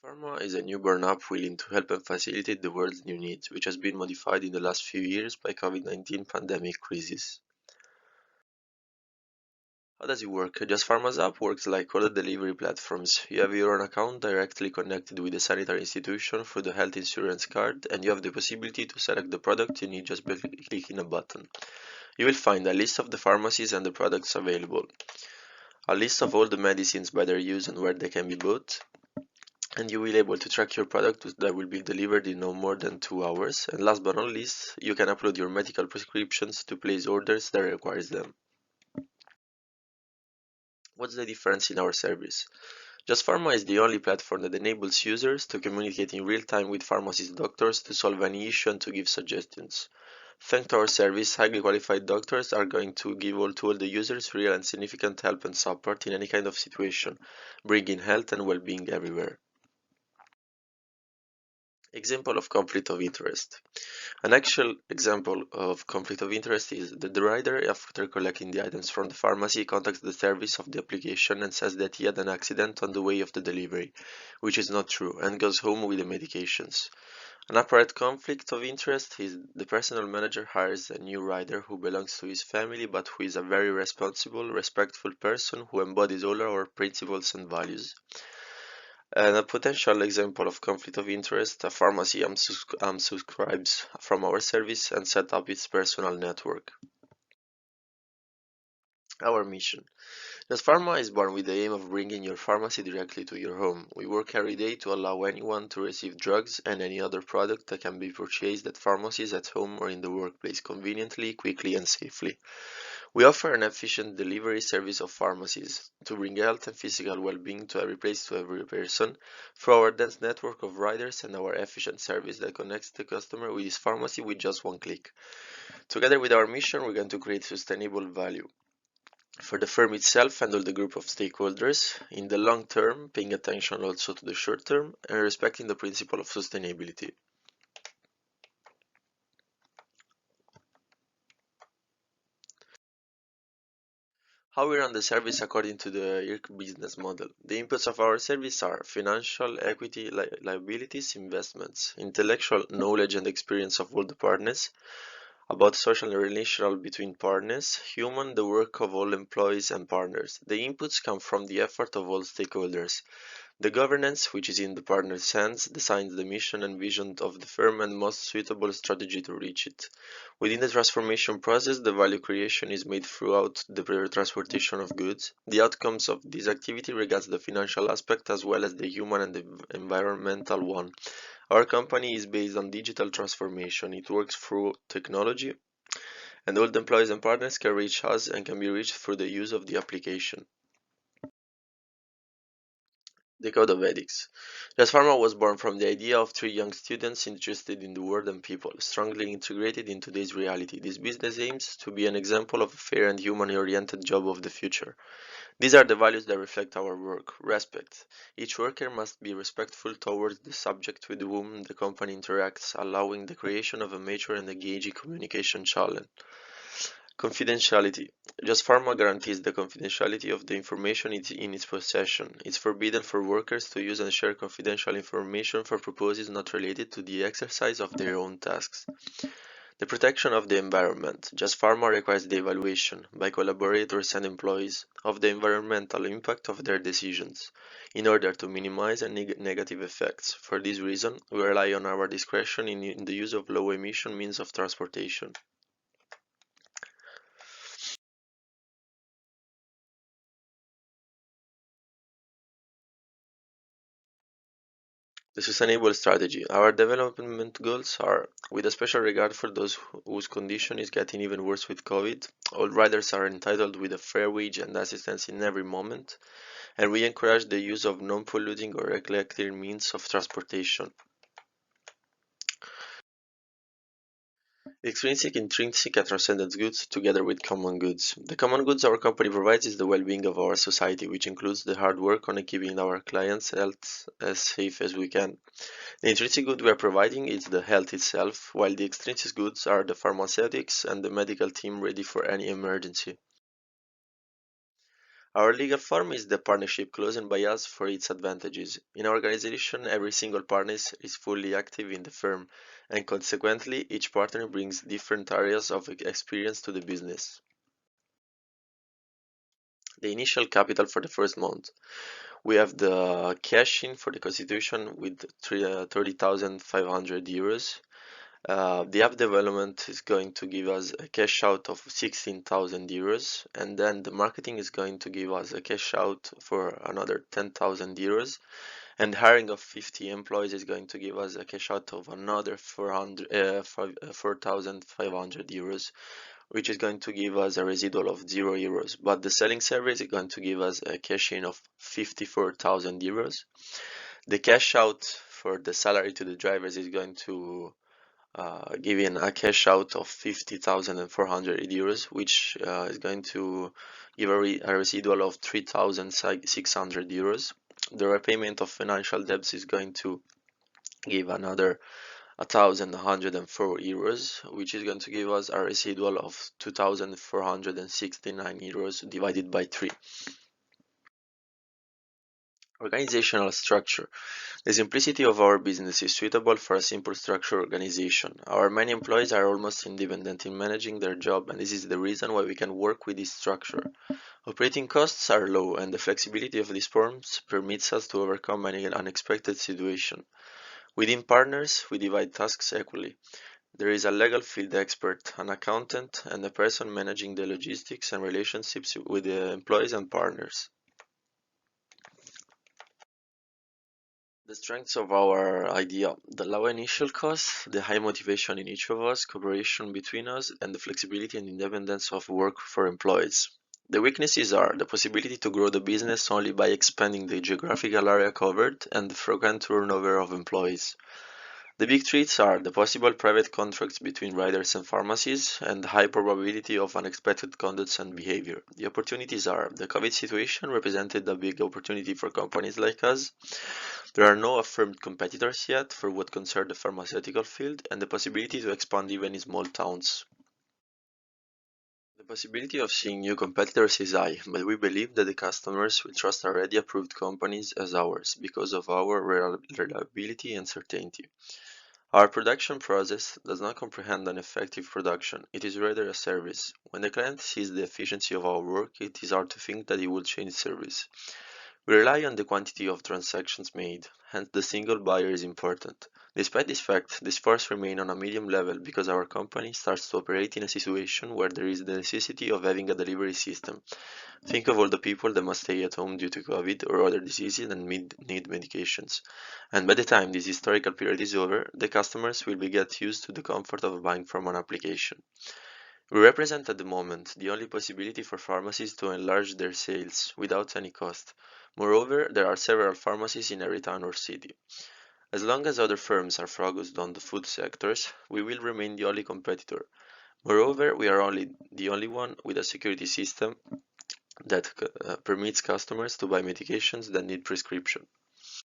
JUSTPHARMA is a newborn app willing to help and facilitate the world's new needs, which has been modified in the last few years by COVID-19 pandemic crisis. How does it work? JUSTPHARMA's app works like other delivery platforms. You have your own account directly connected with a sanitary institution through the health insurance card, and you have the possibility to select the product you need just by clicking a button. You will find a list of the pharmacies and the products available, a list of all the medicines by their use and where they can be bought, and you will be able to track your product that will be delivered in no more than 2 hours. And last but not least, you can upload your medical prescriptions to place orders that requires them. What's the difference in our service? JUSTPHARMA is the only platform that enables users to communicate in real time with pharmacist doctors to solve any issue and to give suggestions. Thanks to our service, highly qualified doctors are going to give to all the users real and significant help and support in any kind of situation, bringing health and well-being everywhere. Example of conflict of interest. An actual example of conflict of interest is that the rider, after collecting the items from the pharmacy, contacts the service of the application and says that he had an accident on the way of the delivery, which is not true, and goes home with the medications. An apparent conflict of interest is the personal manager hires a new rider who belongs to his family but who is a very responsible, respectful person who embodies all our principles and values. And a potential example of conflict of interest, a pharmacy unsubscribes from our service and set up its personal network. Our mission. JUSTPHARMA is born with the aim of bringing your pharmacy directly to your home. We work every day to allow anyone to receive drugs and any other product that can be purchased at pharmacies at home or in the workplace conveniently, quickly and safely. We offer an efficient delivery service of pharmacies to bring health and physical well-being to every place, to every person, through our dense network of riders and our efficient service that connects the customer with his pharmacy with just one click. Together with our mission, we're going to create sustainable value for the firm itself and all the group of stakeholders in the long term, paying attention also to the short term and respecting the principle of sustainability. How we run the service according to the IRC business model. The inputs of our service are financial, equity, liabilities, investments, intellectual knowledge and experience of all the partners, about social and relational between partners, human, the work of all employees and partners. The inputs come from the effort of all stakeholders. The governance, which is in the partner's hands, designs the mission and vision of the firm and most suitable strategy to reach it. Within the transformation process, the value creation is made throughout the transportation of goods. The outcomes of this activity regards the financial aspect as well as the human and the environmental one. Our company is based on digital transformation. It works through technology, and all the employees and partners can reach us and can be reached through the use of the application. The Code of Ethics. JUSTPHARMA was born from the idea of three young students interested in the world and people, strongly integrated in today's reality. This business aims to be an example of a fair and human-oriented job of the future. These are the values that reflect our work. Respect. Each worker must be respectful towards the subject with whom the company interacts, allowing the creation of a mature and engaging communication channel. Confidentiality. JUSTPHARMA guarantees the confidentiality of the information in its possession. It's forbidden for workers to use and share confidential information for purposes not related to the exercise of their own tasks. The protection of the environment. JUSTPHARMA requires the evaluation, by collaborators and employees, of the environmental impact of their decisions, in order to minimize any negative effects. For this reason, we rely on our discretion in the use of low-emission means of transportation. The sustainable strategy. Our development goals are, with a special regard for those whose condition is getting even worse with COVID, all riders are entitled with a fair wage and assistance in every moment, and we encourage the use of non-polluting or eclectic means of transportation. Extrinsic, intrinsic, and transcendent goods together with common goods. The common goods our company provides is the well-being of our society, which includes the hard work on keeping our clients' health as safe as we can. The intrinsic good we are providing is the health itself, while the extrinsic goods are the pharmaceutics and the medical team ready for any emergency. Our legal form is the partnership chosen by us for its advantages. In our organization, every single partner is fully active in the firm, and consequently, each partner brings different areas of experience to the business. The initial capital for the first month. We have the cash in for the constitution with 30,500 euros. The app development is going to give us a cash out of 16,000 euros, and then the marketing is going to give us a cash out for another 10,000 euros, and hiring of 50 employees is going to give us a cash out of another 4,500 euros, which is going to give us a residual of 0 euros. But the selling service is going to give us a cash in of 54,000 euros. The cash out for the salary to the drivers is going to giving a cash out of 50,400 euros, which is going to give a residual of 3,600 euros. The repayment of financial debts is going to give another 1,104 euros, which is going to give us a residual of 2,469 euros divided by 3. Organizational structure. The simplicity of our business is suitable for a simple structure organization. Our many employees are almost independent in managing their job, and this is the reason why we can work with this structure. Operating costs are low, and the flexibility of these forms permits us to overcome any unexpected situation. Within partners, we divide tasks equally. There is a legal field expert, an accountant, and a person managing the logistics and relationships with the employees and partners. The strengths of our idea: the low initial cost, the high motivation in each of us, cooperation between us, and the flexibility and independence of work for employees. The weaknesses are the possibility to grow the business only by expanding the geographical area covered and the frequent turnover of employees. The big threats are the possible private contracts between riders and pharmacies and the high probability of unexpected conducts and behavior. The opportunities are the COVID situation represented a big opportunity for companies like us. There are no affirmed competitors yet for what concerns the pharmaceutical field, and the possibility to expand even in small towns. The possibility of seeing new competitors is high, but we believe that the customers will trust already approved companies as ours because of our reliability and certainty. Our production process does not comprehend an effective production, it is rather a service. When the client sees the efficiency of our work, it is hard to think that he will change service. We rely on the quantity of transactions made, hence the single buyer is important. Despite this fact, these forces remain on a medium level because our company starts to operate in a situation where there is the necessity of having a delivery system. Think of all the people that must stay at home due to COVID or other diseases and need medications. And by the time this historical period is over, the customers will be get used to the comfort of buying from an application. We represent at the moment the only possibility for pharmacies to enlarge their sales without any cost. Moreover, there are several pharmacies in every town or city. As long as other firms are focused on the food sectors, we will remain the only competitor. Moreover, we are only the only one with a security system that permits customers to buy medications that need prescription.